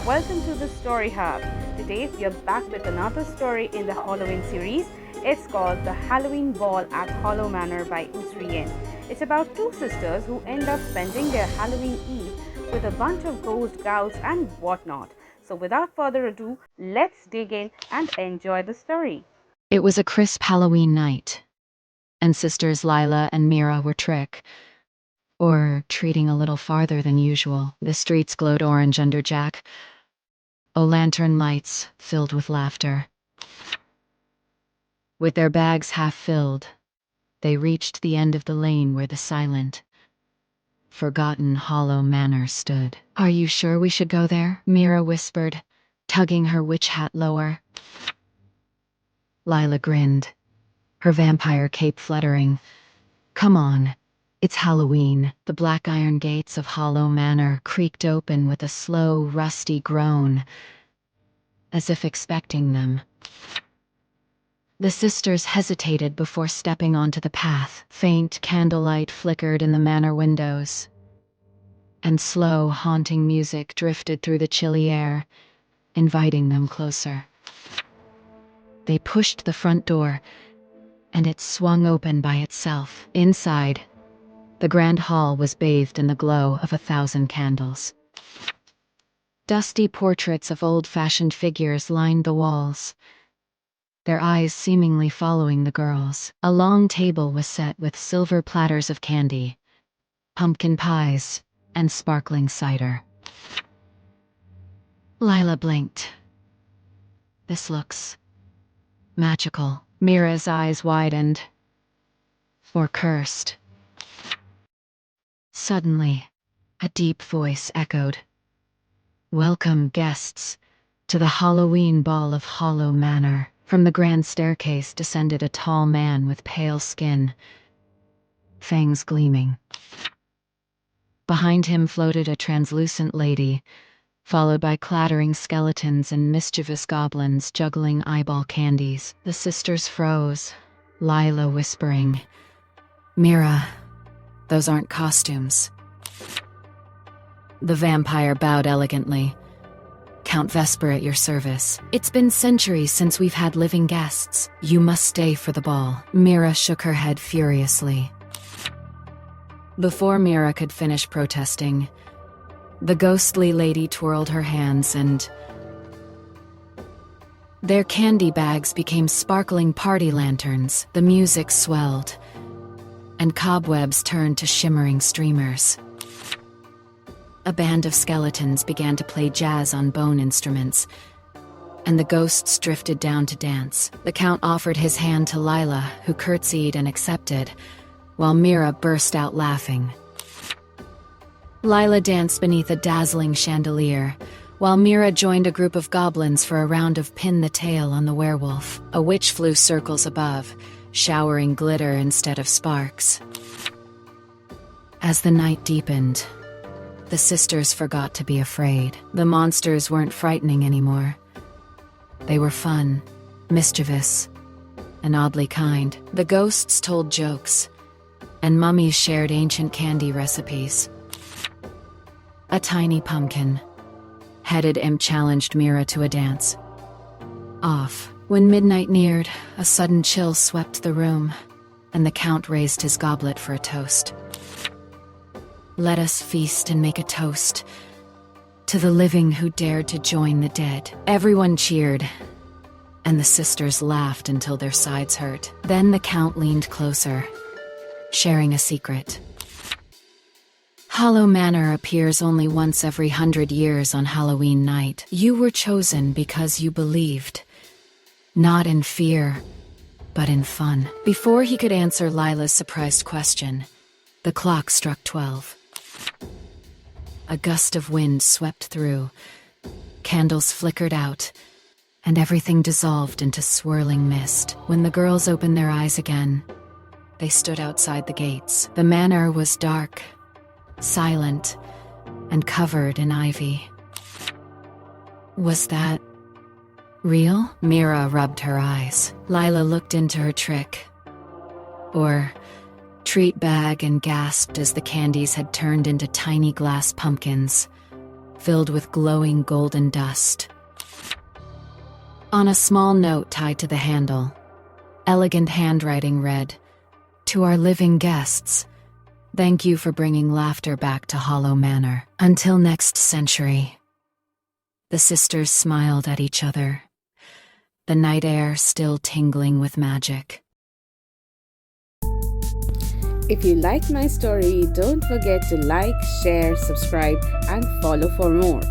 Welcome to the Story Hub. Today we are back with another story in the Halloween series. It's called The Halloween Ball at Hollow Manor by Usrian. It's about two sisters who end up spending their Halloween Eve with a bunch of ghost gouts and whatnot. So without further ado, let's dig in and enjoy the story. It was a crisp Halloween night, and sisters Lila and Mira were treating a little farther than usual. The streets glowed orange under jack-o'-lantern lights filled with laughter. With their bags half filled, they reached the end of the lane where the silent, forgotten Hollow Manor stood. "Are you sure we should go there?" Mira whispered, tugging her witch hat lower. Lila grinned, her vampire cape fluttering. "Come on, it's Halloween." The black iron gates of Hollow Manor creaked open with a slow, rusty groan, as if expecting them. The sisters hesitated before stepping onto the path. Faint candlelight flickered in the manor windows, and slow, haunting music drifted through the chilly air, inviting them closer. They pushed the front door, and it swung open by itself. Inside, the grand hall was bathed in the glow of 1,000 candles. Dusty portraits of old-fashioned figures lined the walls, their eyes seemingly following the girls. A long table was set with silver platters of candy, pumpkin pies, and sparkling cider. Lila blinked. "This looks magical." Mira's eyes widened. "Or cursed." Suddenly, a deep voice echoed, "Welcome, guests, to the Halloween Ball of Hollow Manor." From the grand staircase descended a tall man with pale skin, fangs gleaming. Behind him floated a translucent lady, followed by clattering skeletons and mischievous goblins juggling eyeball candies. The sisters froze, Lila whispering, "Mira, those aren't costumes." The vampire bowed elegantly. "Count Vesper at your service. It's been centuries since we've had living guests. You must stay for the ball." Mira shook her head furiously. Before Mira could finish protesting, the ghostly lady twirled her hands and their candy bags became sparkling party lanterns. The music swelled, and cobwebs turned to shimmering streamers. A band of skeletons began to play jazz on bone instruments, and the ghosts drifted down to dance. The Count offered his hand to Lila, who curtsied and accepted, while Mira burst out laughing. Lila danced beneath a dazzling chandelier, while Mira joined a group of goblins for a round of pin the tail on the werewolf. A witch flew circles above, showering glitter instead of sparks. As the night deepened, the sisters forgot to be afraid. The monsters weren't frightening anymore. They were fun, mischievous, and oddly kind. The ghosts told jokes, and mummies shared ancient candy recipes. A tiny pumpkin-headed imp challenged Mira to a dance. Off. When midnight neared, a sudden chill swept the room, and the Count raised his goblet for a toast. "Let us feast and make a toast to the living who dared to join the dead." Everyone cheered, and the sisters laughed until their sides hurt. Then the Count leaned closer, sharing a secret. "Hollow Manor appears only once every 100 years on Halloween night. You were chosen because you believed, not in fear, but in fun." Before he could answer Lila's surprised question, the clock struck 12. A gust of wind swept through, candles flickered out, and everything dissolved into swirling mist. When the girls opened their eyes again, they stood outside the gates. The manor was dark, silent, and covered in ivy. Was that real? Mira rubbed her eyes. Lila looked into her treat bag and gasped as the candies had turned into tiny glass pumpkins, filled with glowing golden dust. On a small note tied to the handle, elegant handwriting read, "To our living guests, thank you for bringing laughter back to Hollow Manor. Until next century." The sisters smiled at each other, the night air still tingling with magic. If you liked my story, don't forget to like, share, subscribe, and follow for more.